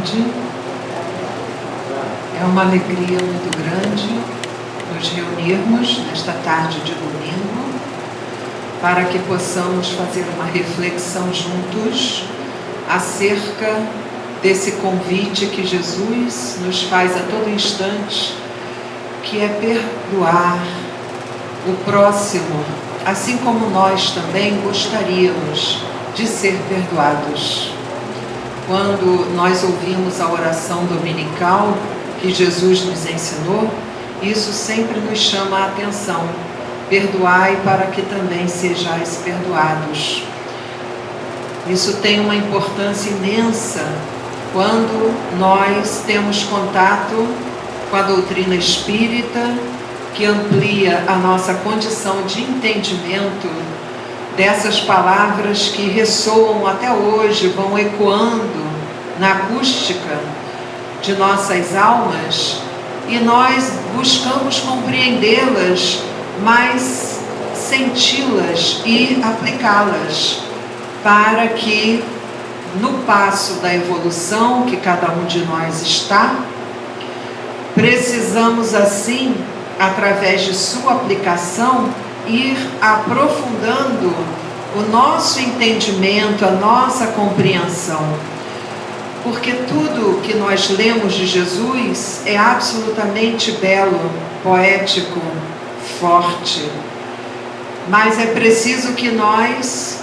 tarde. É uma alegria muito grande nos reunirmos nesta tarde de domingo para que possamos fazer uma reflexão juntos acerca desse convite que Jesus nos faz a todo instante, que é perdoar o próximo, assim como nós também gostaríamos de ser perdoados. Quando nós ouvimos a oração dominical que Jesus nos ensinou, isso sempre nos chama a atenção. Perdoai para que também sejais perdoados. Isso tem uma importância imensa quando nós temos contato com a doutrina espírita, que amplia a nossa condição de entendimento dessas palavras que ressoam até hoje, vão ecoando na acústica de nossas almas, e nós buscamos compreendê-las, mas senti-las e aplicá-las, para que no passo da evolução que cada um de nós está, precisamos assim, através de sua aplicação, ir aprofundando o nosso entendimento, a nossa compreensão. Porque tudo que nós lemos de Jesus é absolutamente belo, poético, forte. Mas é preciso que nós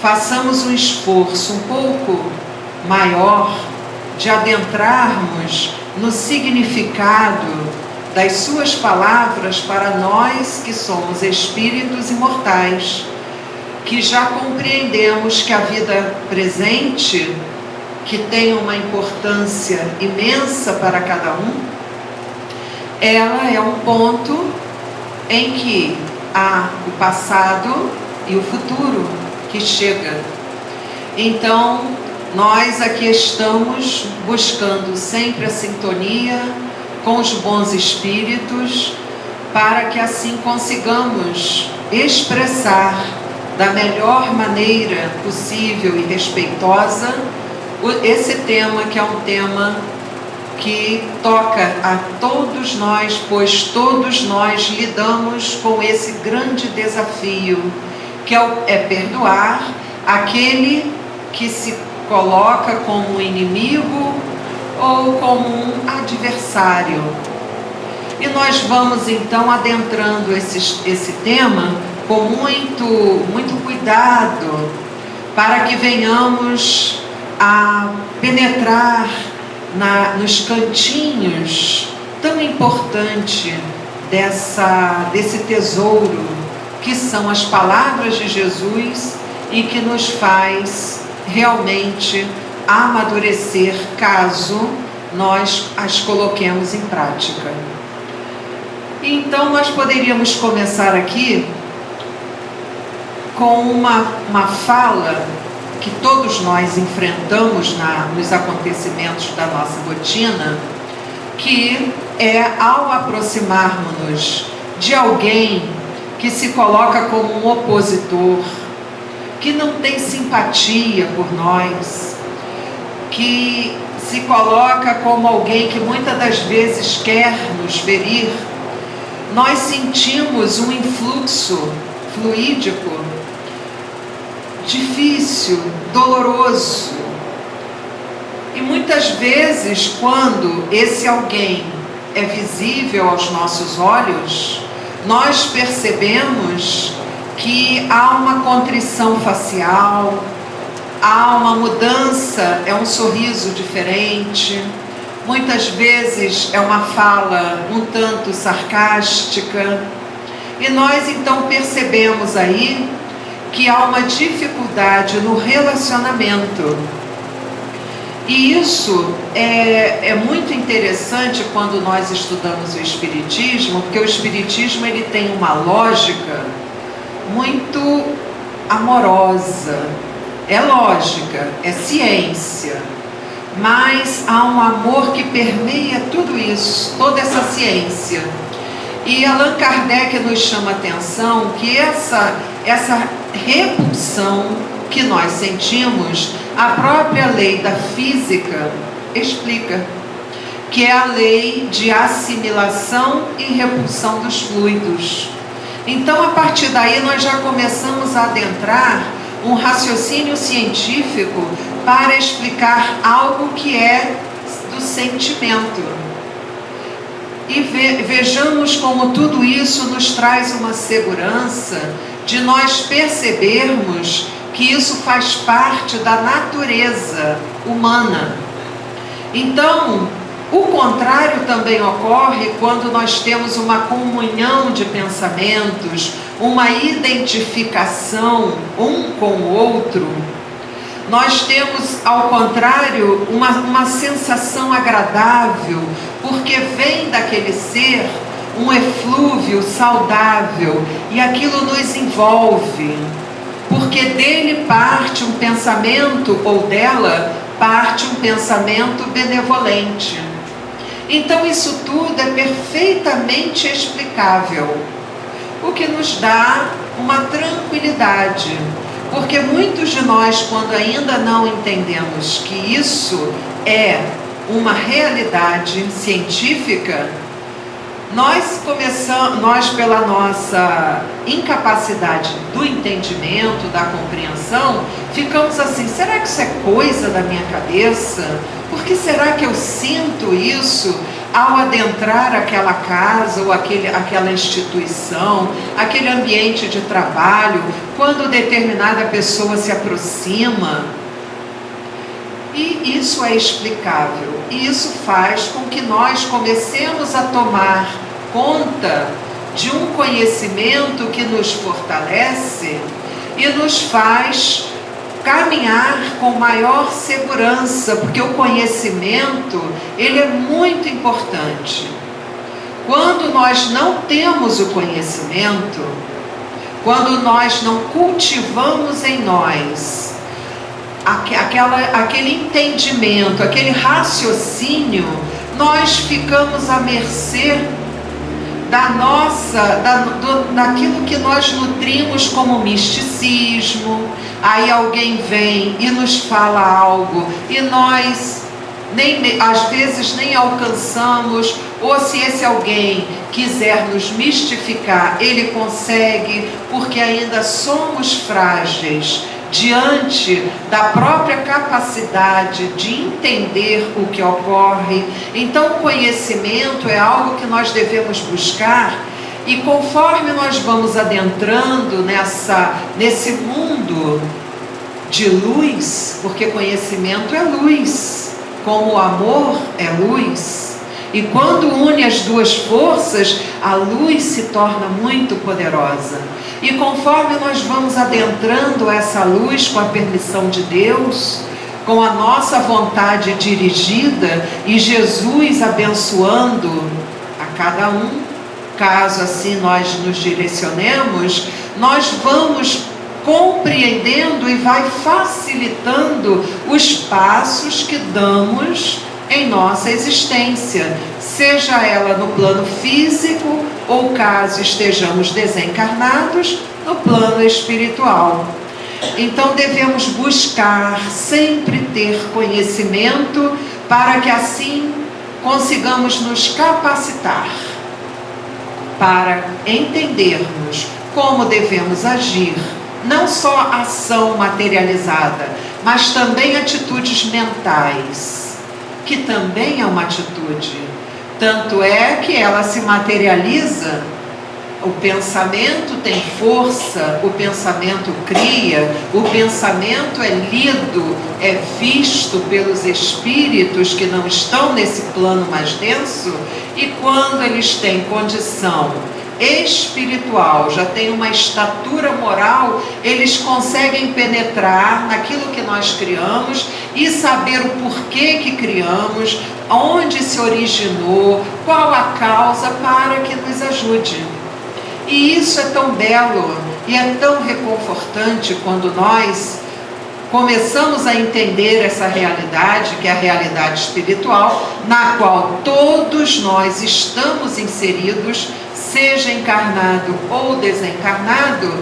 façamos um esforço um pouco maior de adentrarmos no significado das suas palavras para nós que somos espíritos imortais, que já compreendemos que a vida presente, que tem uma importância imensa para cada um, ela é um ponto em que há o passado e o futuro que chega. Então, nós aqui estamos buscando sempre a sintonia com os bons espíritos, para que assim consigamos expressar da melhor maneira possível e respeitosa esse tema, que é um tema que toca a todos nós, pois todos nós lidamos com esse grande desafio, que é perdoar aquele que se coloca como inimigo ou como um adversário. E nós vamos então adentrando esse tema com muito cuidado, para que venhamos a penetrar nos cantinhos tão importante desse tesouro que são as palavras de Jesus, e que nos faz realmente amadurecer caso nós as coloquemos em prática. Então nós poderíamos começar aqui com uma fala que todos nós enfrentamos nos acontecimentos da nossa rotina, que é ao aproximarmos-nos de alguém que se coloca como um opositor, que não tem simpatia por nós, que se coloca como alguém que muitas das vezes quer nos ferir, nós sentimos um influxo fluídico difícil, doloroso. E muitas vezes, quando esse alguém é visível aos nossos olhos, nós percebemos que há uma contrição facial, há uma mudança, é um sorriso diferente, muitas vezes é uma fala um tanto sarcástica, e nós então percebemos aí que há uma dificuldade no relacionamento. E isso é muito interessante quando nós estudamos o Espiritismo, porque o Espiritismo ele tem uma lógica muito amorosa. É lógica, é ciência, mas há um amor que permeia tudo isso, toda essa ciência. E Allan Kardec nos chama a atenção que essa repulsão que nós sentimos, a própria lei da física explica, que é a lei de assimilação e repulsão dos fluidos. Então, a partir daí, nós já começamos a adentrar um raciocínio científico para explicar algo que é do sentimento. E vejamos como tudo isso nos traz uma segurança de nós percebermos que isso faz parte da natureza humana. Então, o contrário também ocorre quando nós temos uma comunhão de pensamentos, uma identificação um com o outro. Nós temos, ao contrário, uma sensação agradável, porque vem daquele ser um eflúvio saudável e aquilo nos envolve, porque dele parte um pensamento, ou dela parte um pensamento benevolente. Então isso tudo é perfeitamente explicável, o que nos dá uma tranquilidade, porque muitos de nós, quando ainda não entendemos que isso é uma realidade científica, nós pela nossa incapacidade do entendimento, da compreensão, ficamos assim: será que isso é coisa da minha cabeça? Por que será que eu sinto isso ao adentrar aquela casa ou aquela instituição, aquele ambiente de trabalho, quando determinada pessoa se aproxima? E isso é explicável, e isso faz com que nós comecemos a tomar conta de um conhecimento que nos fortalece e nos faz caminhar com maior segurança, porque o conhecimento, ele é muito importante. Quando nós não temos o conhecimento, quando nós não cultivamos em nós aquele entendimento, aquele raciocínio, nós ficamos à mercê daquilo que nós nutrimos como misticismo. Aí alguém vem e nos fala algo e nós às vezes nem alcançamos, ou se esse alguém quiser nos mistificar, ele consegue, porque ainda somos frágeis diante da própria capacidade de entender o que ocorre. Então, o conhecimento é algo que nós devemos buscar, e conforme nós vamos adentrando nesse mundo de luz, porque conhecimento é luz, como o amor é luz, e quando une as duas forças, a luz se torna muito poderosa. E conforme nós vamos adentrando essa luz com a permissão de Deus, com a nossa vontade dirigida e Jesus abençoando a cada um, caso assim nós nos direcionemos, nós vamos compreendendo e vai facilitando os passos que damos em nossa existência, seja ela no plano físico ou, caso estejamos desencarnados, no plano espiritual. Então devemos buscar sempre ter conhecimento, para que assim consigamos nos capacitar para entendermos como devemos agir, não só ação materializada, mas também atitudes mentais, que também é uma atitude. Tanto é que ela se materializa. O pensamento tem força, o pensamento cria, o pensamento é lido, é visto pelos espíritos que não estão nesse plano mais denso, e quando eles têm condição espiritual, já tem uma estatura moral, eles conseguem penetrar naquilo que nós criamos e saber o porquê que criamos, onde se originou, qual a causa, para que nos ajude. E isso é tão belo e é tão reconfortante quando nós começamos a entender essa realidade, que é a realidade espiritual, na qual todos nós estamos inseridos, seja encarnado ou desencarnado.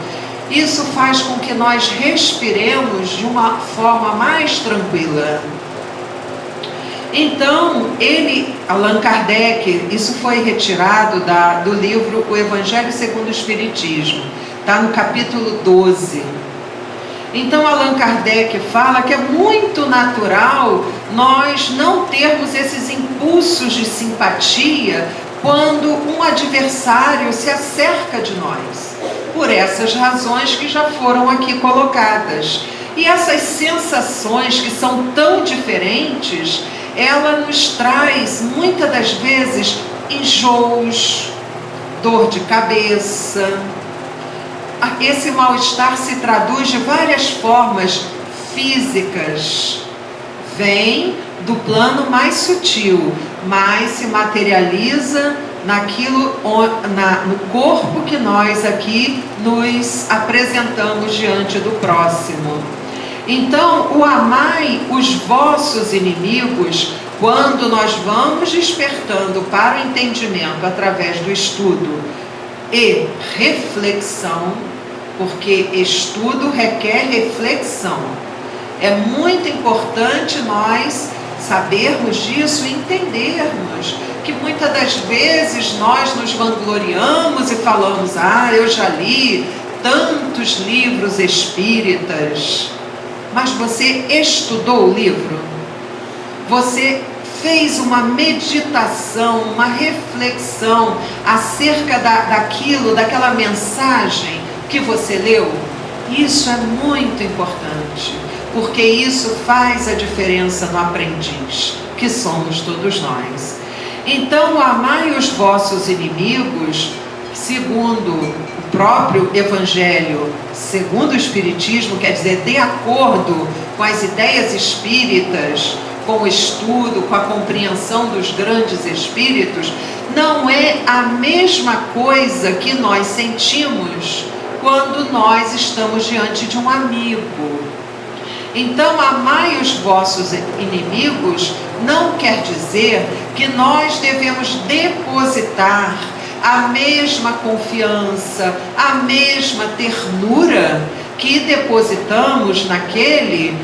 Isso faz com que nós respiremos de uma forma mais tranquila. Então, Allan Kardec, isso foi retirado do livro O Evangelho segundo o Espiritismo, está no capítulo 12. Então, Allan Kardec fala que é muito natural nós não termos esses impulsos de simpatia quando um adversário se acerca de nós, por essas razões que já foram aqui colocadas. E essas sensações que são tão diferentes, ela nos traz, muitas das vezes, enjoos, dor de cabeça. Esse mal-estar se traduz de várias formas físicas. Vem do plano mais sutil, mas se materializa no corpo que nós aqui nos apresentamos diante do próximo. Então, o amai os vossos inimigos, quando nós vamos despertando para o entendimento através do estudo e reflexão, porque estudo requer reflexão. É muito importante nós sabermos disso e entendermos que muitas das vezes nós nos vangloriamos e falamos: eu já li tantos livros espíritas. Mas você estudou o livro? Você fez uma meditação, uma reflexão acerca daquela mensagem que você leu? Isso é muito importante, porque isso faz a diferença no aprendiz, que somos todos nós. Então, amai os vossos inimigos, segundo o próprio Evangelho, segundo o Espiritismo, quer dizer, de acordo com as ideias espíritas, com o estudo, com a compreensão dos grandes espíritos, não é a mesma coisa que nós sentimos quando nós estamos diante de um amigo. Então, amai os vossos inimigos não quer dizer que nós devemos depositar a mesma confiança, a mesma ternura que depositamos naquele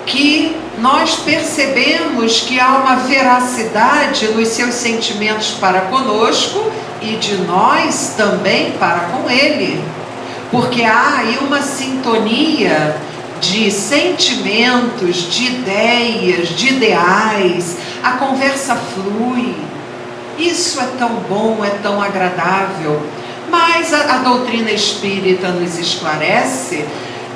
que nós percebemos que há uma veracidade nos seus sentimentos para conosco e de nós também para com ele. Porque há aí uma sintonia de sentimentos, de ideias, de ideais, a conversa flui. Isso é tão bom, é tão agradável. Mas a doutrina espírita nos esclarece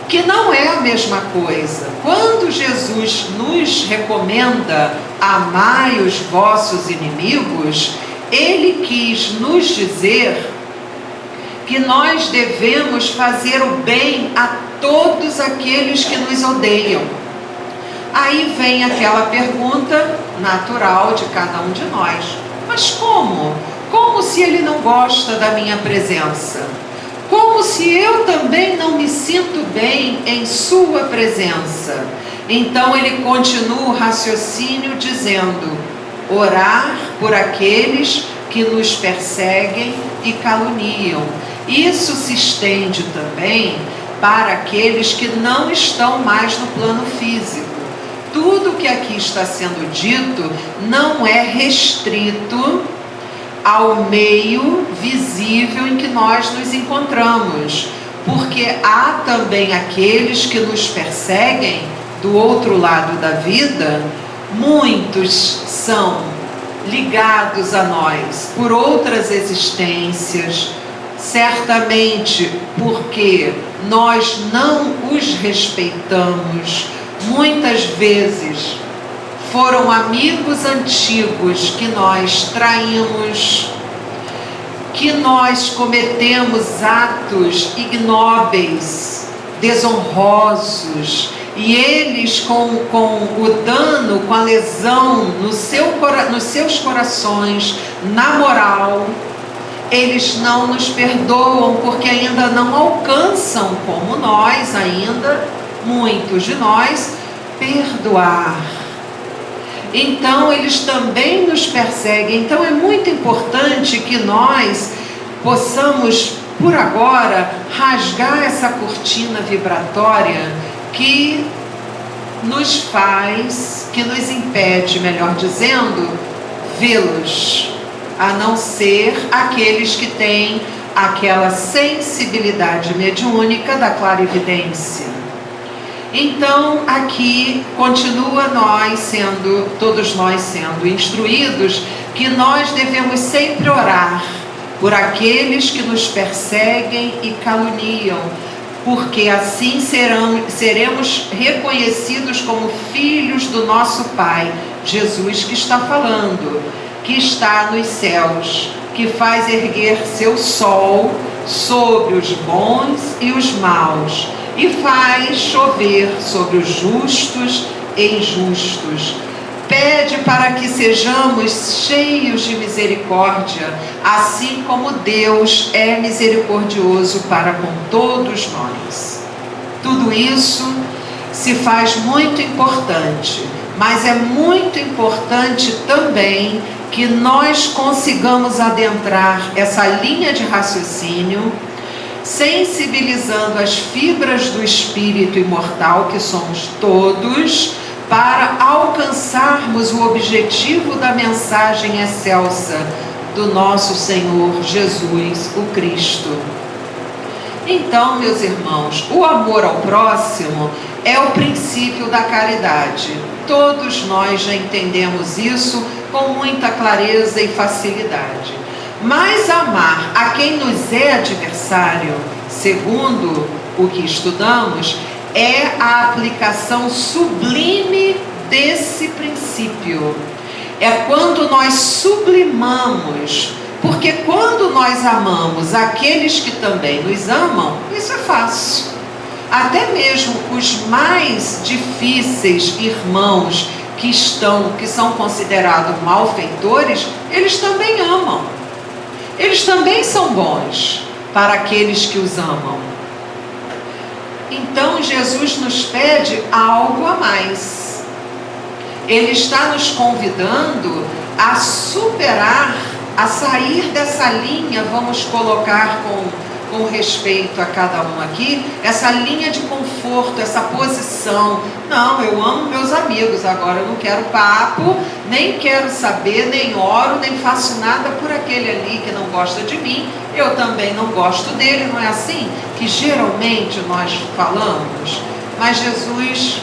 que não é a mesma coisa. Quando Jesus nos recomenda amai os vossos inimigos, ele quis nos dizer que nós devemos fazer o bem a todos aqueles que nos odeiam. Aí vem aquela pergunta natural de cada um de nós: mas como? Como se ele não gosta da minha presença? Como se eu também não me sinto bem em sua presença? Então ele continua o raciocínio dizendo: orar por aqueles que nos perseguem e caluniam. Isso se estende também para aqueles que não estão mais no plano físico. Tudo que aqui está sendo dito não é restrito ao meio visível em que nós nos encontramos, porque há também aqueles que nos perseguem do outro lado da vida. Muitos são ligados a nós por outras existências, certamente porque nós não os respeitamos. Muitas vezes foram amigos antigos que nós traímos, que nós cometemos atos ignóbeis, desonrosos, e eles com o dano, com a lesão nos seus corações, na moral, eles não nos perdoam, porque ainda não alcançam, como nós ainda, muitos de nós, perdoar. Então eles também nos perseguem. Então é muito importante que nós possamos, por agora, rasgar essa cortina vibratória que nos faz, que nos impede, melhor dizendo, vê-los, a não ser aqueles que têm aquela sensibilidade mediúnica da clarividência. Então, aqui continua todos nós sendo instruídos que nós devemos sempre orar por aqueles que nos perseguem e caluniam, porque assim seremos reconhecidos como filhos do nosso Pai, Jesus que está falando, que está nos céus, que faz erguer seu sol sobre os bons e os maus, e faz chover sobre os justos e injustos. Pede para que sejamos cheios de misericórdia, assim como Deus é misericordioso para com todos nós. Tudo isso se faz muito importante, mas é muito importante também que nós consigamos adentrar essa linha de raciocínio, sensibilizando as fibras do espírito imortal que somos todos, para alcançarmos o objetivo da mensagem excelsa do nosso Senhor Jesus, o Cristo. Então, meus irmãos, o amor ao próximo é o princípio da caridade. Todos nós já entendemos isso com muita clareza e facilidade. Mas amar a quem nos é adversário, segundo o que estudamos, é a aplicação sublime desse princípio. É quando nós sublimamos, porque quando nós amamos aqueles que também nos amam, isso é fácil. Até mesmo os mais difíceis irmãos que são considerados malfeitores, eles também amam. Eles também são bons para aqueles que os amam. Então Jesus nos pede algo a mais. Ele está nos convidando a superar, a sair dessa linha, vamos colocar com respeito a cada um aqui, essa linha de conforto, essa posição. Não, eu amo meus amigos, agora eu não quero papo, nem quero saber, nem oro, nem faço nada por aquele ali que não gosta de mim, eu também não gosto dele. Não é assim que geralmente nós falamos? Mas Jesus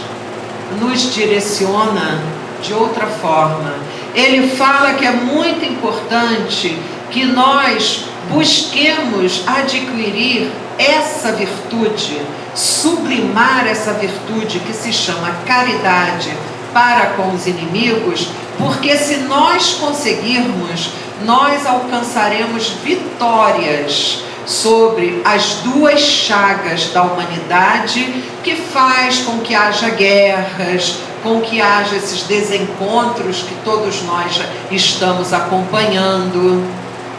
nos direciona de outra forma. Ele fala que é muito importante que nós busquemos adquirir essa virtude, sublimar essa virtude que se chama caridade para com os inimigos, porque se nós conseguirmos, nós alcançaremos vitórias sobre as duas chagas da humanidade que faz com que haja guerras, com que haja esses desencontros que todos nós estamos acompanhando,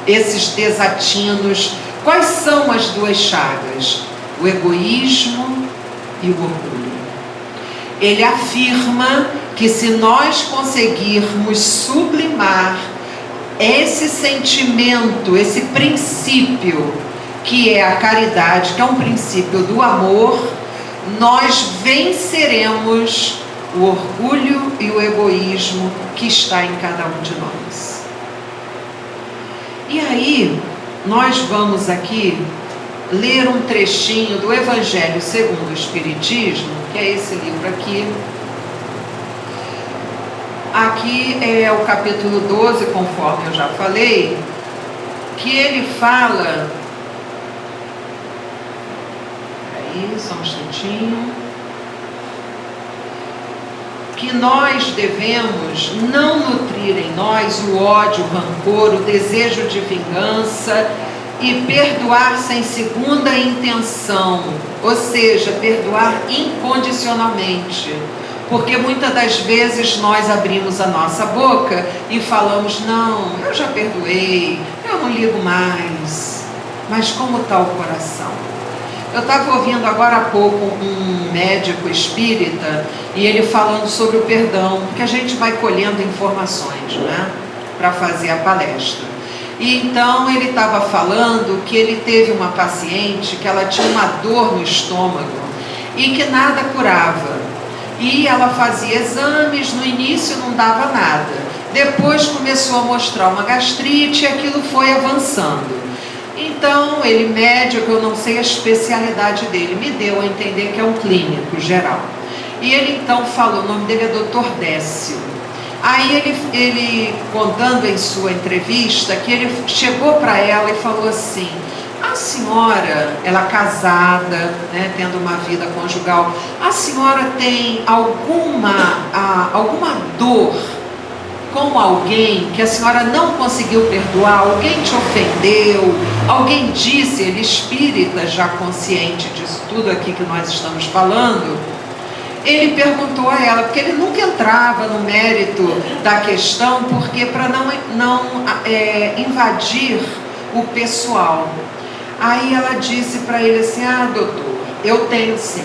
esses desatinos. Quais são as duas chagas? O egoísmo e o orgulho. Ele afirma que se nós conseguirmos sublimar esse sentimento, esse princípio que é a caridade, que é um princípio do amor, nós venceremos o orgulho e o egoísmo que está em cada um de nós. E aí, nós vamos aqui ler um trechinho do Evangelho segundo o Espiritismo, que é esse livro aqui. Aqui é o capítulo 12, conforme eu já falei, que ele fala... Peraí, só um instantinho. Que nós devemos não nutrir em nós o ódio, o rancor, o desejo de vingança e perdoar sem segunda intenção, ou seja, perdoar incondicionalmente. Porque muitas das vezes nós abrimos a nossa boca e falamos: não, eu já perdoei, eu não ligo mais. Mas como está o coração? Eu estava ouvindo agora há pouco um médico espírita e ele falando sobre o perdão, porque a gente vai colhendo informações, né, para fazer a palestra. E então ele estava falando que ele teve uma paciente que ela tinha uma dor no estômago e que nada curava. E ela fazia exames, no início não dava nada. Depois começou a mostrar uma gastrite e aquilo foi avançando. Então, ele, médico, eu não sei a especialidade dele, me deu a entender que é um clínico geral. E ele então falou, o nome dele é Dr. Décio. Aí ele contando em sua entrevista que ele chegou para ela e falou assim: a senhora, ela casada, né, tendo uma vida conjugal, a senhora tem alguma dor com alguém que a senhora não conseguiu perdoar? Alguém te ofendeu? Alguém disse, ele espírita, já consciente disso tudo aqui que nós estamos falando, ele perguntou a ela, porque ele nunca entrava no mérito da questão, porque para não invadir o pessoal. Aí ela disse para ele assim: ah, doutor, eu tenho sim.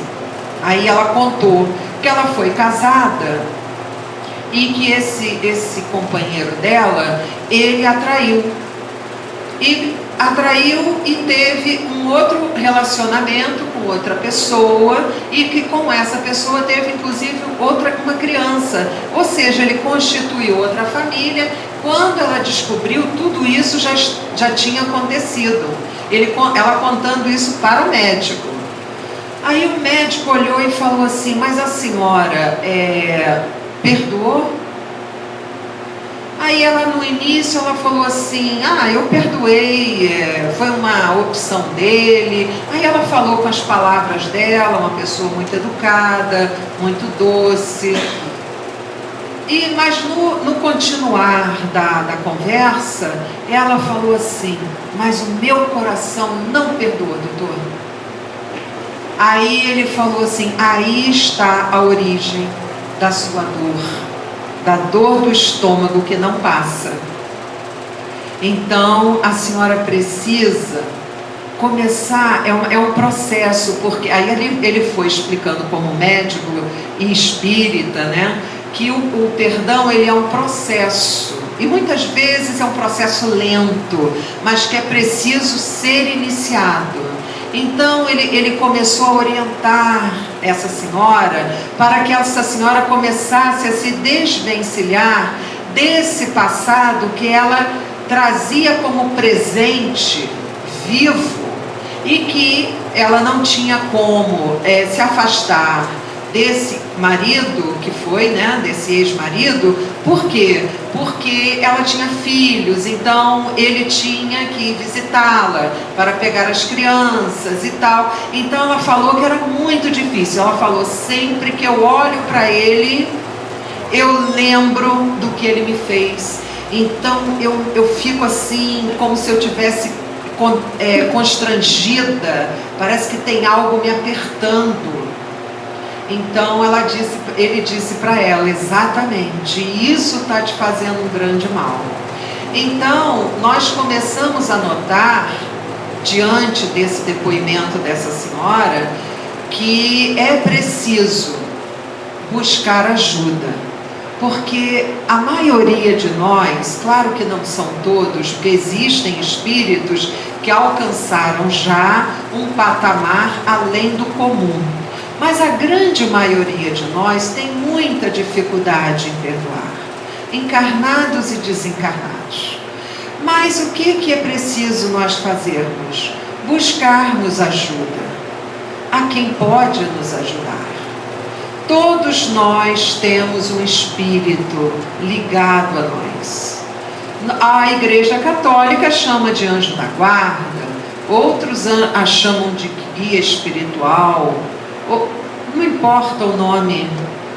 Aí ela contou que ela foi casada e que esse companheiro dela, ele atraiu e teve um outro relacionamento com outra pessoa, e que com essa pessoa teve inclusive uma criança, ou seja, ele constituiu outra família. Quando ela descobriu, tudo isso já tinha acontecido, ela contando isso para o médico. Aí o médico olhou e falou assim: mas a senhora perdoou? Aí ela, no início, ela falou assim: ah, eu perdoei, foi uma opção dele. Aí ela falou com as palavras dela, uma pessoa muito educada, muito doce. Mas no continuar da conversa, ela falou assim: mas o meu coração não perdoa, doutor. Aí ele falou assim: aí está a origem da sua dor, da dor do estômago que não passa. Então a senhora precisa começar, é um processo, porque aí ele foi explicando como médico e espírita, né, que o perdão, ele é um processo, e muitas vezes é um processo lento, mas que é preciso ser iniciado. Então ele começou a orientar essa senhora para que essa senhora começasse a se desvencilhar desse passado que ela trazia como presente vivo, e que ela não tinha como se afastar desse marido, que foi, né, desse ex-marido. Por quê? Porque ela tinha filhos, então ele tinha que visitá-la para pegar as crianças e tal. Então ela falou que era muito difícil. Ela falou: sempre que eu olho para ele, eu lembro do que ele me fez. Então eu fico assim, como se eu tivesse constrangida, parece que tem algo me apertando. Então ele disse para ela: exatamente, isso está te fazendo um grande mal. Então nós começamos a notar, diante desse depoimento dessa senhora, que é preciso buscar ajuda, porque a maioria de nós, claro que não são todos, porque existem espíritos que alcançaram já um patamar além do comum, mas a grande maioria de nós tem muita dificuldade em perdoar, encarnados e desencarnados. Mas o que é preciso nós fazermos? Buscarmos ajuda a quem pode nos ajudar. Todos nós temos um espírito ligado a nós. A Igreja Católica chama de anjo da guarda, outros a chamam de guia espiritual. Não importa o nome,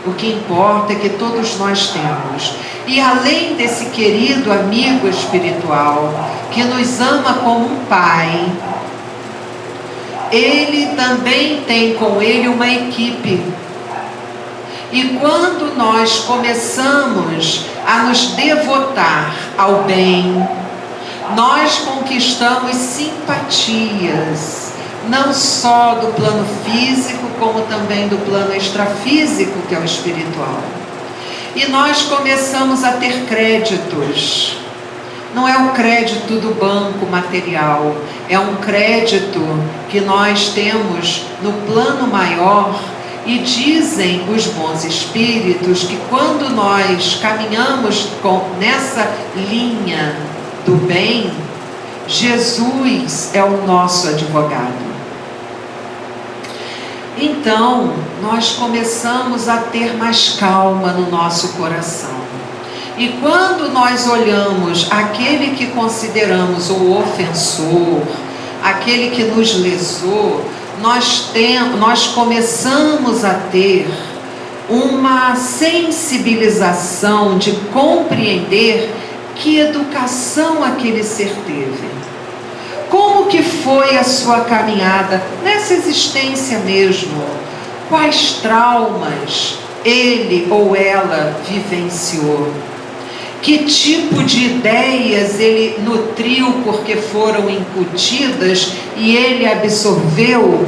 o que importa é que todos nós temos. E além desse querido amigo espiritual, que nos ama como um pai, ele também tem com ele uma equipe. E quando nós começamos a nos devotar ao bem, nós conquistamos simpatias, não só do plano físico, como também do plano extrafísico, que é o espiritual. E nós começamos a ter créditos. Não é o crédito do banco material, é um crédito que nós temos no plano maior, E dizem os bons espíritos que quando nós caminhamos nessa linha do bem, Jesus é o nosso advogado. Então, nós começamos a ter mais calma no nosso coração. E quando nós olhamos aquele que consideramos o ofensor, aquele que nos lesou, nós começamos a ter uma sensibilização de compreender que educação aquele ser teve. Como que foi a sua caminhada nessa existência mesmo? Quais traumas ele ou ela vivenciou? Que tipo de ideias ele nutriu porque foram incutidas e ele absorveu?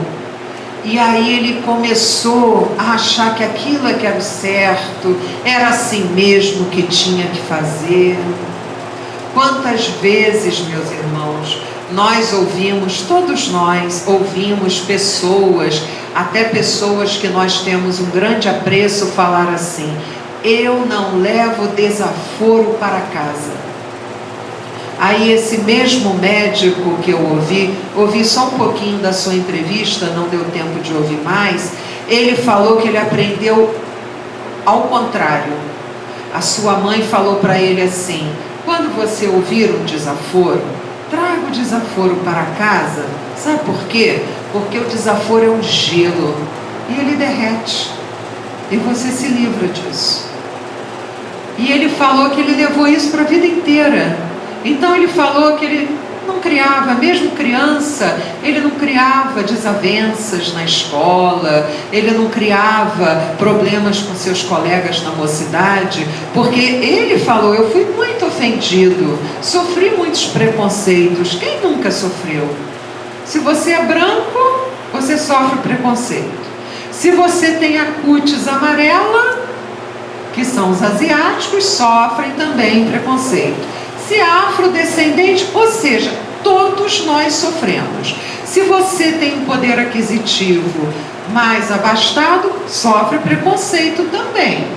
E aí ele começou a achar que aquilo é que era o certo, era assim mesmo que tinha que fazer. Quantas vezes, meus irmãos, todos nós ouvimos pessoas, até pessoas que nós temos um grande apreço, falar assim: eu não levo desaforo para casa. Aí esse mesmo médico que eu ouvi só um pouquinho da sua entrevista, não deu tempo de ouvir mais, ele falou que ele aprendeu ao contrário. A sua mãe falou para ele assim: quando você ouvir um desaforo, traga o desaforo para casa. Sabe por quê? Porque o desaforo é um gelo e ele derrete e você se livra disso. E ele falou que ele levou isso para a vida inteira. Então ele falou que ele não criava, mesmo criança, ele não criava desavenças na escola, ele não criava problemas com seus colegas na mocidade, porque ele falou: eu fui muito ofendido, sofri muitos preconceitos. Quem nunca sofreu? Se você é branco, você sofre preconceito. Se você tem a cútis amarela, que são os asiáticos, sofrem também preconceito. Se é afrodescendente, ou seja, todos nós sofremos. Se você tem um poder aquisitivo mais abastado, sofre preconceito também.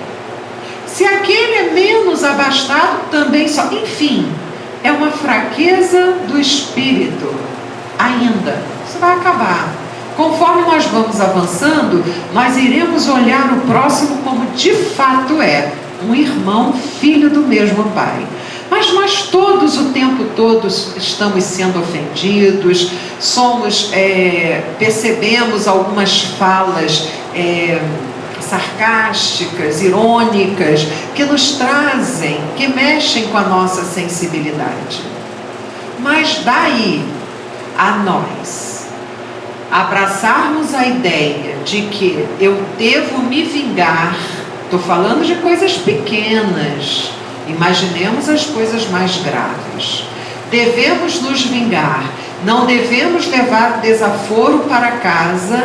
Se aquele é menos abastado, também sofre. Enfim, é uma fraqueza do espírito ainda. Isso vai acabar. Conforme nós vamos avançando, nós iremos olhar o próximo como de fato é, um irmão, filho do mesmo pai. Mas nós todos, o tempo todo, estamos sendo ofendidos, percebemos algumas falas sarcásticas, irônicas, que nos trazem, que mexem com a nossa sensibilidade. Mas daí a nós abraçarmos a ideia de que eu devo me vingar, estou falando de coisas pequenas, imaginemos as coisas mais graves. Devemos nos vingar, não devemos levar desaforo para casa.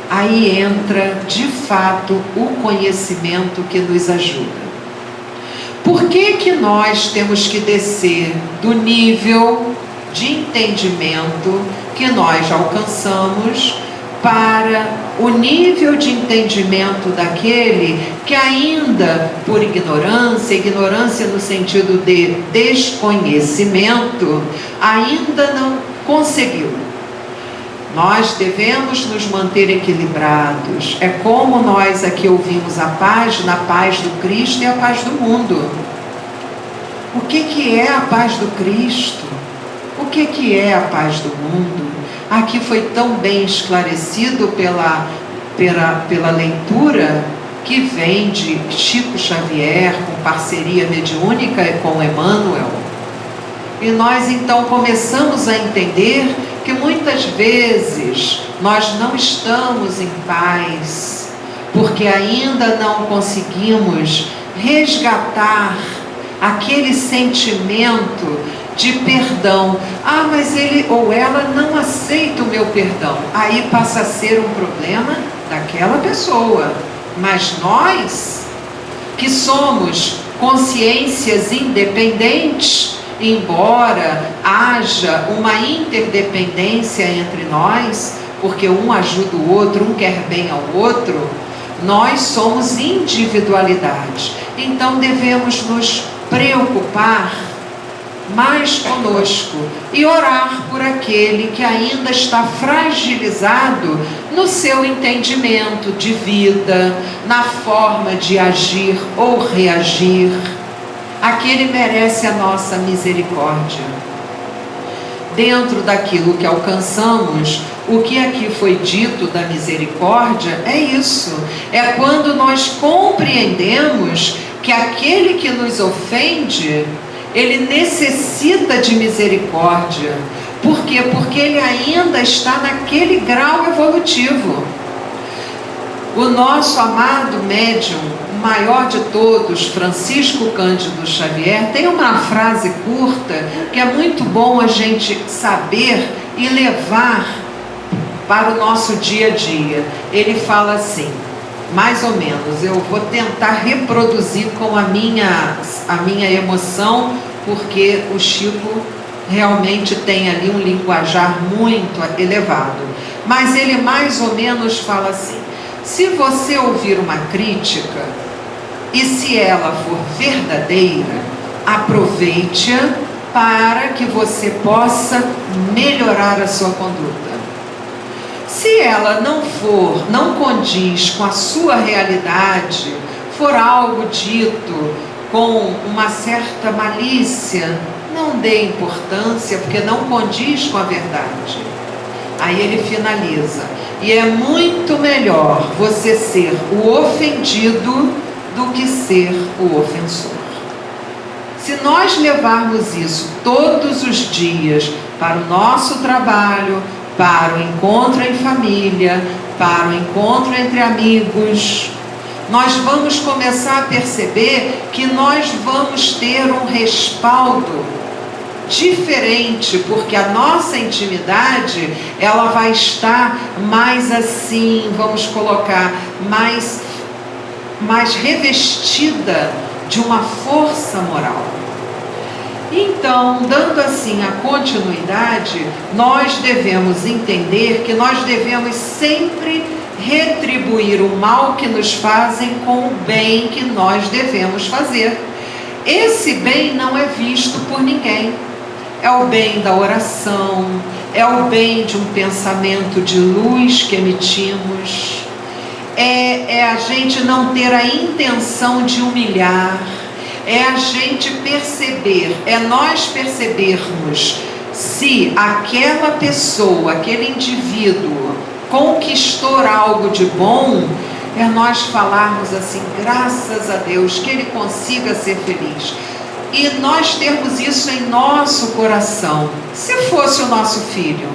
Aí entra, de fato, o conhecimento que nos ajuda. Por que nós temos que descer do nível de entendimento que nós alcançamos para o nível de entendimento daquele que ainda, por ignorância no sentido de desconhecimento, ainda não conseguiu? Nós devemos nos manter equilibrados. É como nós aqui ouvimos a paz, na paz do Cristo e a paz do mundo. O que é a paz do Cristo? O que é a paz do mundo? Aqui foi tão bem esclarecido pela leitura que vem de Chico Xavier, com parceria mediúnica com Emmanuel. E nós então começamos a entender que muitas vezes nós não estamos em paz, porque ainda não conseguimos resgatar aquele sentimento de perdão. Ah, mas ele ou ela não aceita o meu perdão. Aí passa a ser um problema daquela pessoa. Mas nós, que somos consciências independentes, embora haja uma interdependência entre nós, porque um ajuda o outro, um quer bem ao outro, nós somos individualidade. Então devemos nos preocupar mais conosco e orar por aquele que ainda está fragilizado no seu entendimento de vida, na forma de agir ou reagir. Aquele merece a nossa misericórdia. Dentro daquilo que alcançamos, o que aqui foi dito da misericórdia é isso. É quando nós compreendemos que aquele que nos ofende, ele necessita de misericórdia. Por quê? Porque ele ainda está naquele grau evolutivo. O nosso amado médium, o maior de todos, Francisco Cândido Xavier, tem uma frase curta que é muito bom a gente saber e levar para o nosso dia a dia. Ele fala assim, mais ou menos, eu vou tentar reproduzir com a minha emoção, porque o Chico realmente tem ali um linguajar muito elevado. Mas ele mais ou menos fala assim: se você ouvir uma crítica, e se ela for verdadeira, aproveite-a para que você possa melhorar a sua conduta. Se ela não condiz com a sua realidade, for algo dito com uma certa malícia, não dê importância, porque não condiz com a verdade. Aí ele finaliza: e é muito melhor você ser o ofendido do que ser o ofensor. Se nós levarmos isso todos os dias para o nosso trabalho, para o encontro em família, para o encontro entre amigos, nós vamos começar a perceber que nós vamos ter um respaldo diferente, porque a nossa intimidade, ela vai estar mais assim, vamos colocar, mais revestida de uma força moral. Então, dando assim a continuidade, nós devemos entender que nós devemos sempre retribuir o mal que nos fazem com o bem que nós devemos fazer. Esse bem não é visto por ninguém. É o bem da oração, é o bem de um pensamento de luz que emitimos, é a gente não ter a intenção de humilhar, é a gente perceber, é nós percebermos se aquela pessoa, aquele indivíduo conquistou algo de bom, é nós falarmos assim, graças a Deus, que ele consiga ser feliz. E nós termos isso em nosso coração. Se fosse o nosso filho,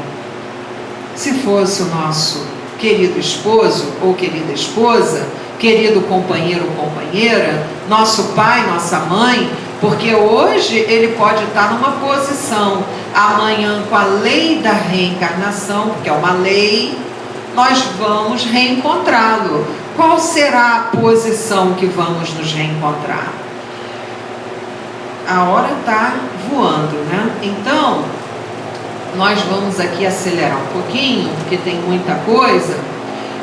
se fosse o nosso querido esposo ou querida esposa, querido companheiro ou companheira, nosso pai, nossa mãe, porque hoje ele pode estar numa posição, amanhã com a lei da reencarnação, porque é uma lei, nós vamos reencontrá-lo. Qual será a posição que vamos nos reencontrar? A hora está voando, né? Então, nós vamos aqui acelerar um pouquinho, porque tem muita coisa.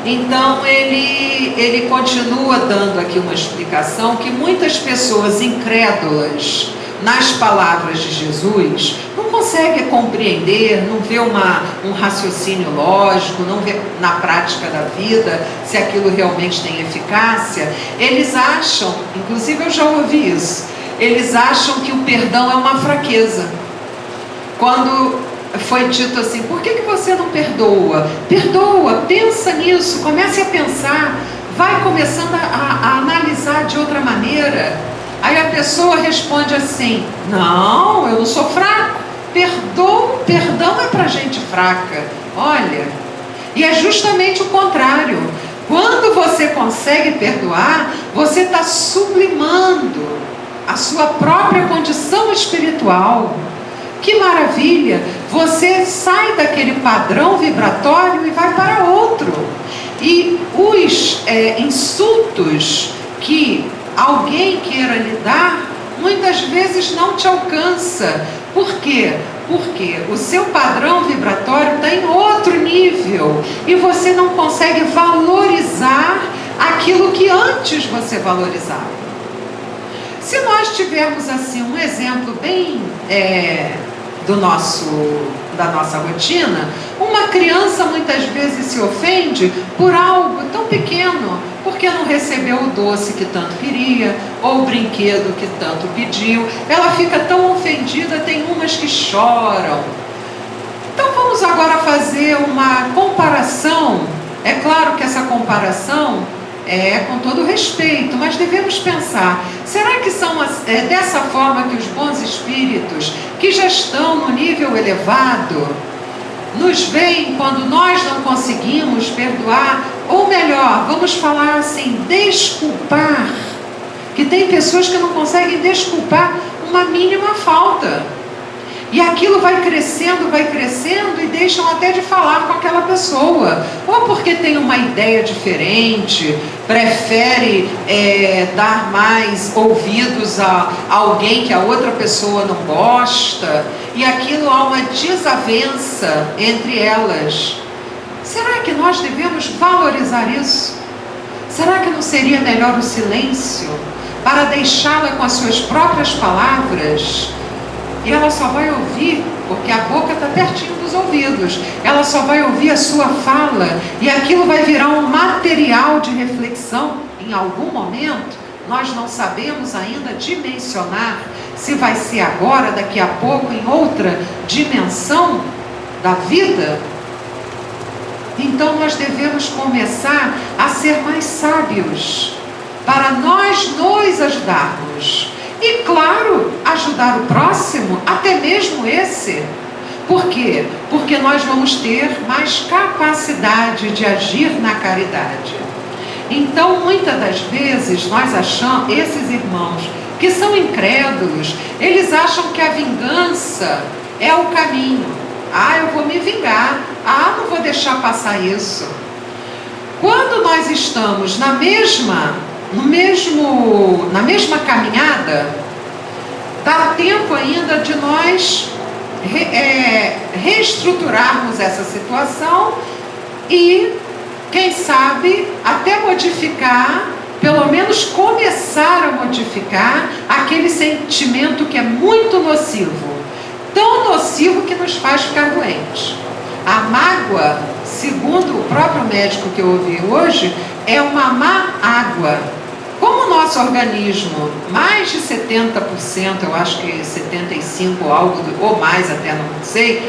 Então, ele continua dando aqui uma explicação que muitas pessoas incrédulas nas palavras de Jesus não conseguem compreender, não vê um raciocínio lógico, não vê na prática da vida se aquilo realmente tem eficácia. Eles acham, inclusive eu já ouvi isso, eles acham que o perdão é uma fraqueza. Quando foi dito assim, por que você não perdoa? Perdoa, pensa nisso, comece a pensar, vai começando a analisar de outra maneira. Aí a pessoa responde assim, não, eu não sou fraco, perdão é para gente fraca. Olha, e é justamente o contrário. Quando você consegue perdoar, você está sublimando a sua própria condição espiritual. Que maravilha! Você sai daquele padrão vibratório e vai para outro. E os insultos que alguém queira lhe dar, muitas vezes não te alcança. Por quê? Porque o seu padrão vibratório está em outro nível e você não consegue valorizar aquilo que antes você valorizava. Se nós tivermos assim um exemplo bem da nossa rotina, uma criança muitas vezes se ofende por algo tão pequeno, porque não recebeu o doce que tanto queria, ou o brinquedo que tanto pediu. Ela fica tão ofendida, tem umas que choram. Então vamos agora fazer uma comparação. É claro que essa comparação é com todo respeito, mas devemos pensar, será que são dessa forma que os bons espíritos, que já estão no nível elevado, nos veem quando nós não conseguimos perdoar, ou melhor, vamos falar assim, desculpar, que tem pessoas que não conseguem desculpar uma mínima falta. E aquilo vai crescendo e deixam até de falar com aquela pessoa. Ou porque tem uma ideia diferente, prefere dar mais ouvidos a alguém que a outra pessoa não gosta. E aquilo há uma desavença entre elas. Será que nós devemos valorizar isso? Será que não seria melhor o silêncio para deixá-la com as suas próprias palavras? E ela só vai ouvir, porque a boca está pertinho dos ouvidos, ela só vai ouvir a sua fala, e aquilo vai virar um material de reflexão. Em algum momento, nós não sabemos ainda dimensionar se vai ser agora, daqui a pouco, em outra dimensão da vida. Então nós devemos começar a ser mais sábios, para nós nos ajudarmos. E claro, ajudar o próximo, até mesmo esse. Por quê? Porque nós vamos ter mais capacidade de agir na caridade. Então, muitas das vezes, nós achamos, esses irmãos que são incrédulos, eles acham que a vingança é o caminho. Eu vou me vingar. Não vou deixar passar isso. Quando nós estamos na mesma caminhada, dá tempo ainda de nós reestruturarmos essa situação e, quem sabe, até modificar, pelo menos começar a modificar aquele sentimento que é muito nocivo, tão nocivo que nos faz ficar doentes. A mágoa, segundo o próprio médico que eu ouvi hoje, é uma má água. Como o nosso organismo, mais de 70%, eu acho que 75% ou mais até, não sei,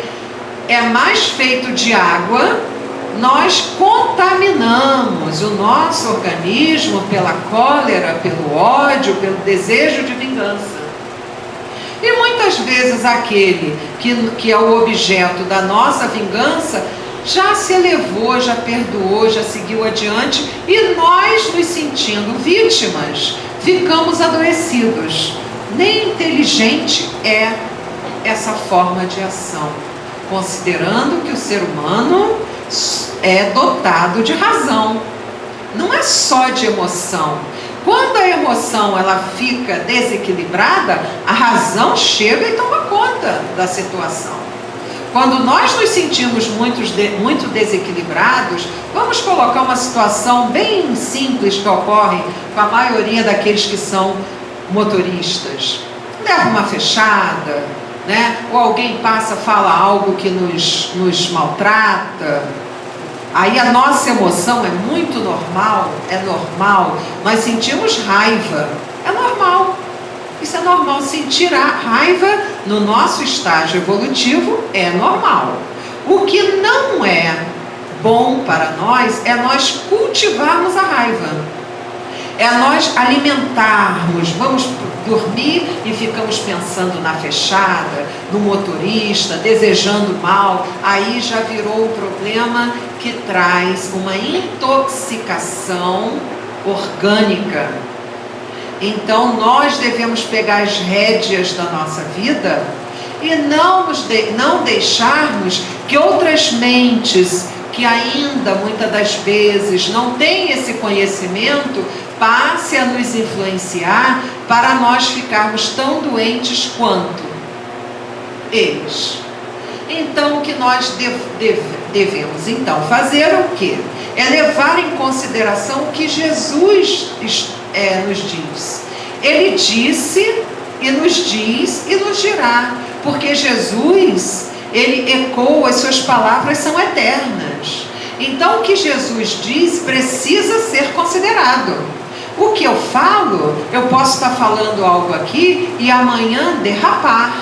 é mais feito de água, nós contaminamos o nosso organismo pela cólera, pelo ódio, pelo desejo de vingança. E muitas vezes aquele que é o objeto da nossa vingança já se elevou, já perdoou, já seguiu adiante, e nós, nos sentindo vítimas, ficamos adoecidos. Nem inteligente é essa forma de ação, considerando que o ser humano é dotado de razão, não é só de emoção. Quando a emoção ela fica desequilibrada, a razão chega e toma conta da situação. Quando nós nos sentimos muito desequilibrados, vamos colocar uma situação bem simples que ocorre com a maioria daqueles que são motoristas. Leva uma fechada, né? Ou alguém passa, fala algo que nos maltrata. Aí a nossa emoção é muito normal, nós sentimos raiva, é normal. Isso é normal, sentir a raiva no nosso estágio evolutivo é normal. O que não é bom para nós é nós cultivarmos a raiva. É nós alimentarmos, vamos dormir e ficamos pensando na fechada, no motorista, desejando mal. Aí já virou um problema que traz uma intoxicação orgânica. Então nós devemos pegar as rédeas da nossa vida e não deixarmos que outras mentes que ainda muitas das vezes não têm esse conhecimento passe a nos influenciar para nós ficarmos tão doentes quanto eles. Então, o que nós devemos então fazer é o quê? É levar em consideração o que Jesus nos diz. Ele disse e nos diz e nos dirá, porque Jesus, ele ecoa, as suas palavras são eternas. Então, o que Jesus diz precisa ser considerado. O que eu falo, eu posso estar falando algo aqui e amanhã derrapar,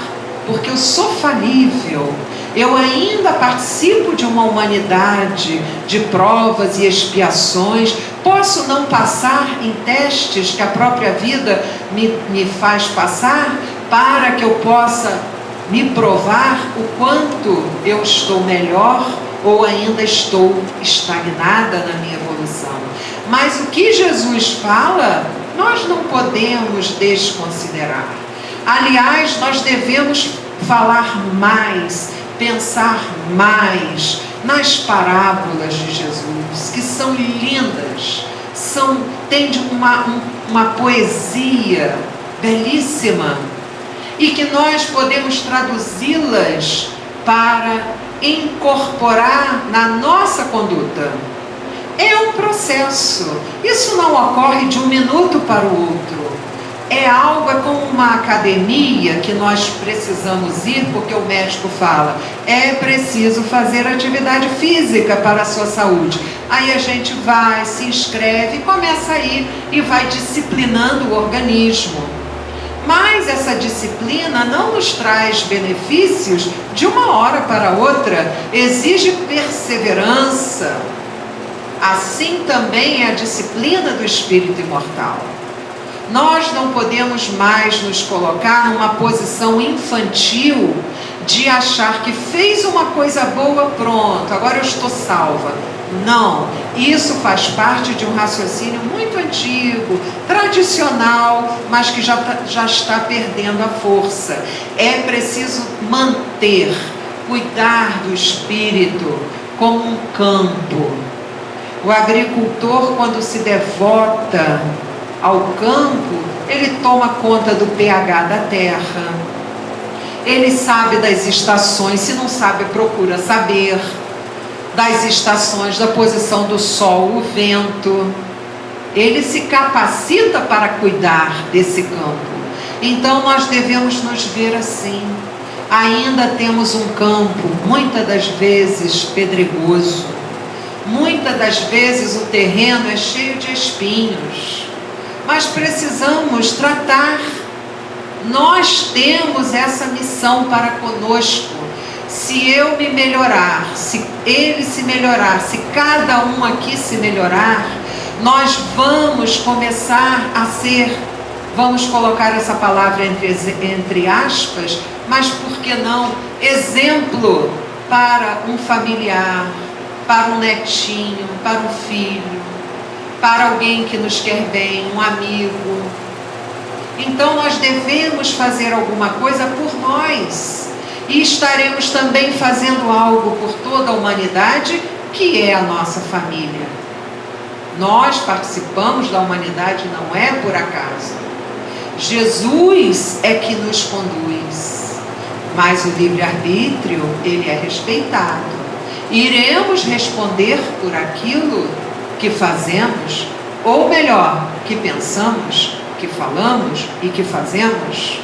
porque eu sou falível. Eu ainda participo de uma humanidade de provas e expiações. Posso não passar em testes que a própria vida me faz passar, para que eu possa me provar o quanto eu estou melhor ou ainda estou estagnada na minha evolução. Mas o que Jesus fala, nós não podemos desconsiderar. Aliás, nós devemos falar mais, pensar mais nas parábolas de Jesus, que são lindas, tem uma poesia belíssima, e que nós podemos traduzi-las para incorporar na nossa conduta. É um processo, isso não ocorre de um minuto para o outro. É algo, é como uma academia que nós precisamos ir, porque o médico fala, é preciso fazer atividade física para a sua saúde. Aí a gente vai, se inscreve, começa a ir e vai disciplinando o organismo. Mas essa disciplina não nos traz benefícios de uma hora para outra, exige perseverança. Assim também é a disciplina do espírito imortal. Nós não podemos mais nos colocar numa posição infantil de achar que fez uma coisa boa, pronto, agora eu estou salva. Não, isso faz parte de um raciocínio muito antigo, tradicional, mas que já está perdendo a força. É preciso manter, cuidar do espírito como um campo. O agricultor, quando se devota ao campo, ele toma conta do pH da terra, ele sabe das estações, se não sabe, procura saber das estações, da posição do sol, o vento. Ele se capacita para cuidar desse campo. Então nós devemos nos ver assim. Ainda temos um campo, muitas das vezes pedregoso, muitas das vezes o terreno é cheio de espinhos, mas precisamos tratar. Nós temos essa missão para conosco. Se eu me melhorar, se ele se melhorar, se cada um aqui se melhorar, nós vamos começar a ser, vamos colocar essa palavra entre aspas, mas por que não, exemplo para um familiar, para um netinho, para um filho, para alguém que nos quer bem, um amigo. Então nós devemos fazer alguma coisa por nós, e estaremos também fazendo algo por toda a humanidade, que é a nossa família. Nós participamos da humanidade, não é por acaso. Jesus é que nos conduz, mas o livre-arbítrio, ele é respeitado. Iremos responder por aquilo que fazemos, ou melhor, que pensamos, que falamos e que fazemos.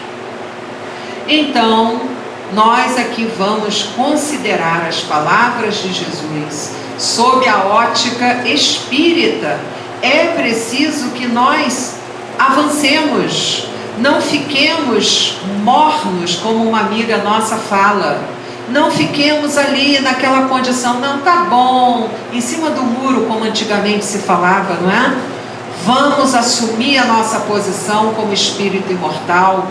Então, nós aqui vamos considerar as palavras de Jesus sob a ótica espírita. É preciso que nós avancemos, não fiquemos mornos, como uma amiga nossa fala. Não fiquemos ali naquela condição, não, tá bom, em cima do muro, como antigamente se falava, não é? Vamos assumir a nossa posição como espírito imortal.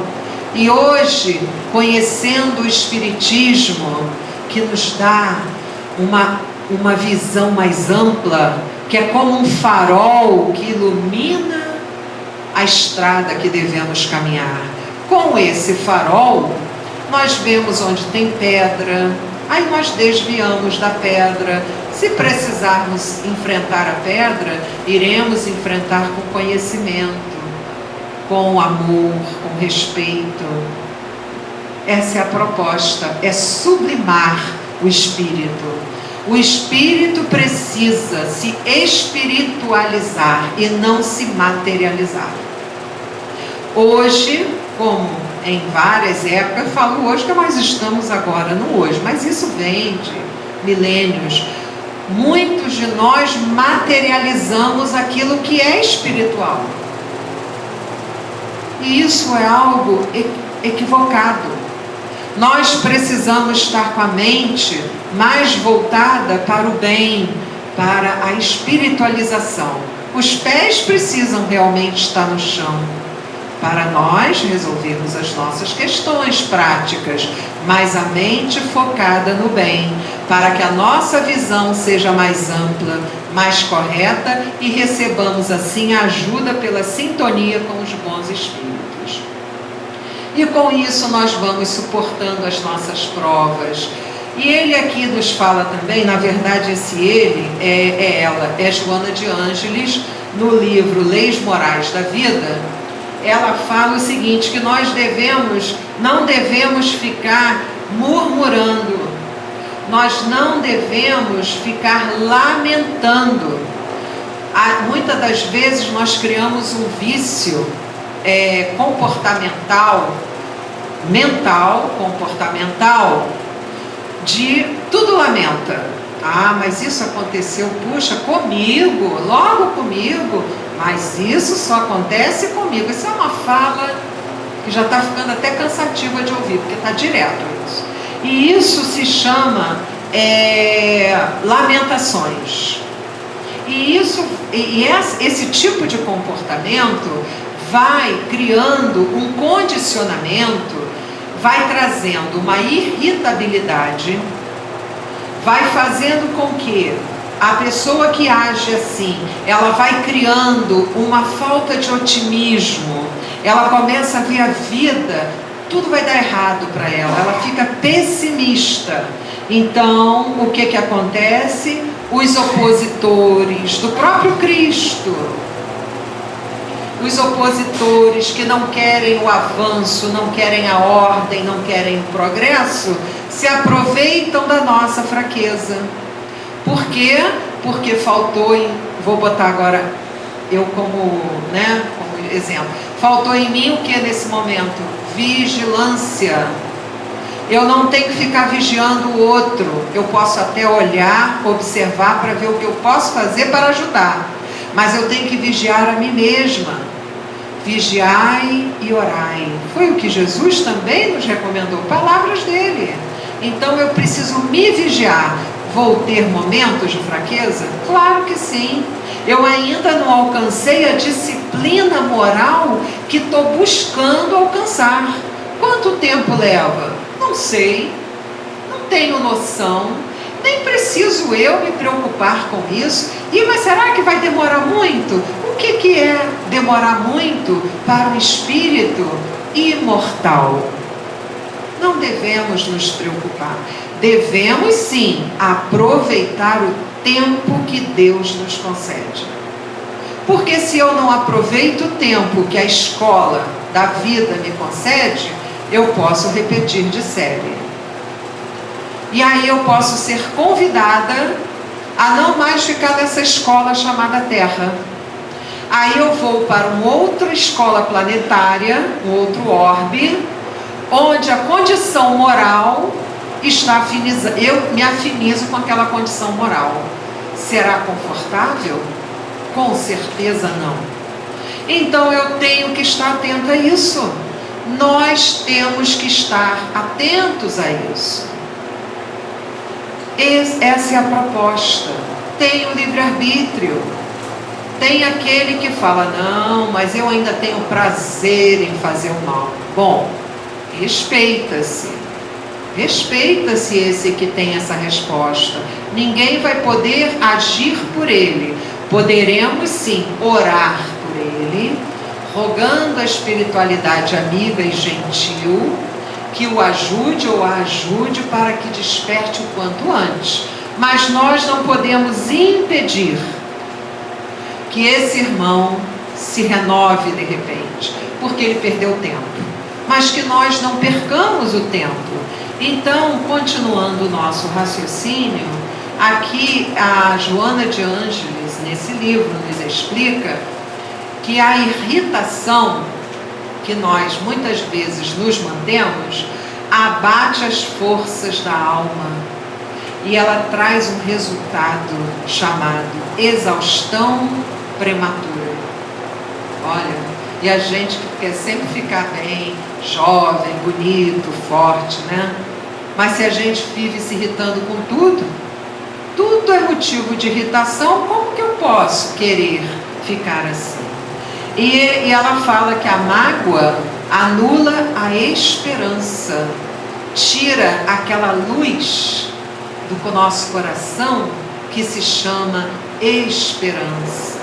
E hoje, conhecendo o Espiritismo, que nos dá uma visão mais ampla, que é como um farol que ilumina a estrada que devemos caminhar. Com esse farol, nós vemos onde tem pedra, aí nós desviamos da pedra. Se precisarmos enfrentar a pedra, iremos enfrentar com conhecimento, com amor, com respeito. Essa é a proposta, é sublimar o espírito. O espírito precisa se espiritualizar e não se materializar. Hoje, como em várias épocas, eu falo hoje que nós estamos agora no hoje, mas isso vem de milênios. Muitos de nós materializamos aquilo que é espiritual. E isso é algo equivocado. Nós precisamos estar com a mente mais voltada para o bem, para a espiritualização. Os pés precisam realmente estar no chão, para nós resolvermos as nossas questões práticas, mas a mente focada no bem, para que a nossa visão seja mais ampla, mais correta e recebamos assim a ajuda pela sintonia com os bons espíritos. E com isso nós vamos suportando as nossas provas. E ele aqui nos fala também, na verdade esse ele é ela, é Joana de Ângeles, no livro Leis Morais da Vida. Ela fala o seguinte, que nós não devemos ficar murmurando, nós não devemos ficar lamentando. Muitas das vezes nós criamos um vício comportamental, de tudo lamenta. Mas isso aconteceu, puxa, comigo, logo comigo, mas isso só acontece comigo. Isso é uma fala que já está ficando até cansativa de ouvir, porque está direto isso. E isso se chama lamentações. E esse tipo de comportamento vai criando um condicionamento, vai trazendo uma irritabilidade, vai fazendo com que a pessoa que age assim, ela vai criando uma falta de otimismo, ela começa a ver a vida, tudo vai dar errado para ela fica pessimista. Então, o que acontece? Os opositores do próprio Cristo, os opositores que não querem o avanço, não querem a ordem, não querem o progresso, se aproveitam da nossa fraqueza. Por quê? Porque faltou vou botar agora eu como exemplo, faltou em mim o que nesse momento? Vigilância. Eu não tenho que ficar vigiando o outro, eu posso até olhar, observar para ver o que eu posso fazer para ajudar, mas eu tenho que vigiar a mim mesma. Vigiai e orai. Foi o que Jesus também nos recomendou, palavras dele. Então eu preciso me vigiar. Vou ter momentos de fraqueza? Claro que sim. Eu ainda não alcancei a disciplina moral que estou buscando alcançar. Quanto tempo leva? Não sei, não tenho noção, nem preciso eu me preocupar com isso. Mas será que vai demorar muito? O que é demorar muito para um espírito imortal? Não devemos nos preocupar. Devemos sim aproveitar o tempo que Deus nos concede. Porque se eu não aproveito o tempo que a escola da vida me concede, eu posso repetir de série. E aí eu posso ser convidada a não mais ficar nessa escola chamada Terra. Aí eu vou para uma outra escola planetária, um outro orbe, onde a condição moral está afinizada. Eu me afinizo com aquela condição moral. Será confortável? Com certeza não. Então eu tenho que estar atento a isso. Nós temos que estar atentos a isso. Essa é a proposta. Tem o livre-arbítrio. Tem aquele que fala, não, mas eu ainda tenho prazer em fazer o mal. Bom, respeita-se. Respeita-se esse que tem essa resposta. Ninguém vai poder agir por ele. Poderemos sim orar por ele, rogando a espiritualidade amiga e gentil que o ajude ou a ajude para que desperte o quanto antes. Mas nós não podemos impedir que esse irmão se renove de repente, porque ele perdeu tempo. mas que nós não percamos o tempo. Então, continuando o nosso raciocínio, aqui a Joana de Ângeles, nesse livro, nos explica que a irritação que nós muitas vezes nos mantemos abate as forças da alma e ela traz um resultado chamado exaustão prematura. Olha, e a gente que quer sempre ficar bem, jovem, bonito, forte, né? Mas se a gente vive se irritando com tudo, tudo é motivo de irritação, como que eu posso querer ficar assim? E ela fala que a mágoa anula a esperança, tira aquela luz do nosso coração que se chama esperança,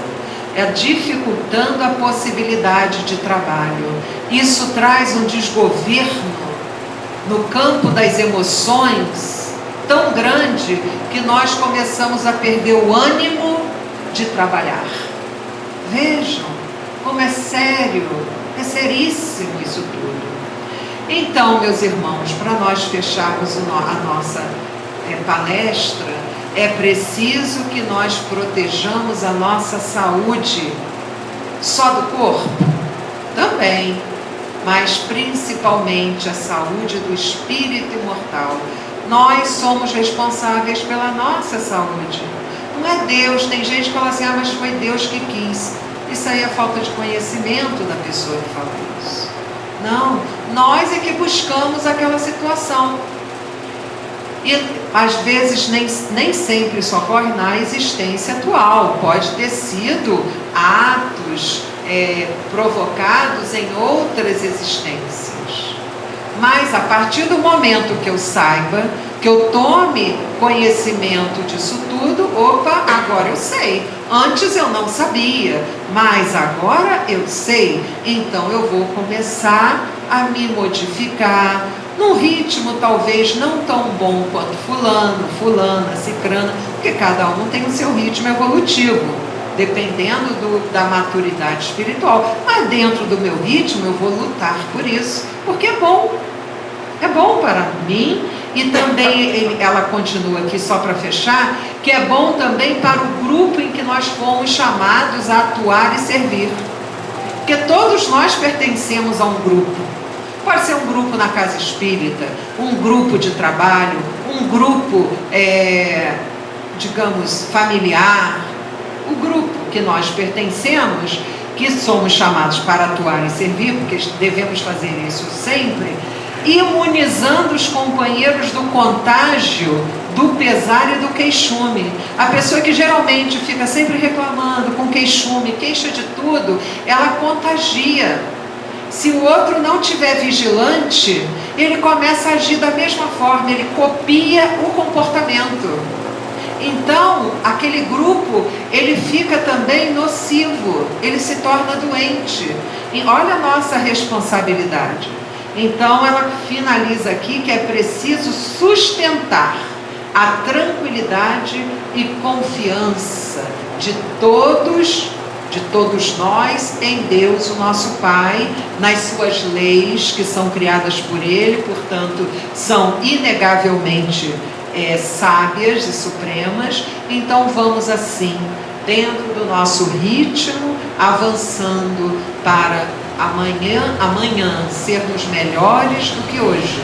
dificultando a possibilidade de trabalho. Isso traz um desgoverno no campo das emoções tão grande que nós começamos a perder o ânimo de trabalhar. Vejam como é sério, é seríssimo isso tudo. Então, meus irmãos, para nós fecharmos a nossa palestra, é preciso que nós protejamos a nossa saúde. Só do corpo? Também, mas principalmente a saúde do espírito imortal. Nós somos responsáveis pela nossa saúde. Não é Deus. Tem gente que fala assim, mas foi Deus que quis. Isso aí é falta de conhecimento da pessoa que fala isso. Não, nós é que buscamos aquela situação. E às vezes nem sempre isso ocorre na existência atual. Pode ter sido atos provocados em outras existências. Mas a partir do momento que eu saiba, que eu tome conhecimento disso tudo, opa, agora eu sei. Antes eu não sabia, mas agora eu sei. Então eu vou começar a me modificar num ritmo talvez não tão bom quanto fulano, fulana, cicrana, porque cada um tem o seu ritmo evolutivo, dependendo da maturidade espiritual. Mas dentro do meu ritmo eu vou lutar por isso, porque é bom para mim. E também ela continua aqui só para fechar, que é bom também para o grupo em que nós fomos chamados a atuar e servir, porque todos nós pertencemos a um grupo. Pode ser um grupo na casa espírita, um grupo de trabalho, um grupo, digamos, familiar. O grupo que nós pertencemos, que somos chamados para atuar e servir, porque devemos fazer isso sempre, imunizando os companheiros do contágio, do pesar e do queixume. A pessoa que geralmente fica sempre reclamando, com queixume, queixa de tudo, ela contagia. Se o outro não estiver vigilante, ele começa a agir da mesma forma, ele copia o comportamento. Então, aquele grupo, ele fica também nocivo, ele se torna doente. E olha a nossa responsabilidade. Então, ela finaliza aqui que é preciso sustentar a tranquilidade e confiança de todos nós em Deus, o nosso Pai, nas suas leis que são criadas por Ele, portanto, são inegavelmente sábias e supremas. Então, vamos assim, dentro do nosso ritmo, avançando para amanhã sermos melhores do que hoje.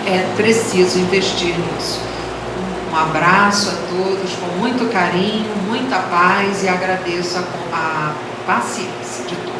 É preciso investir nisso. Um abraço a todos, com muito carinho, muita paz, e agradeço a paciência de todos.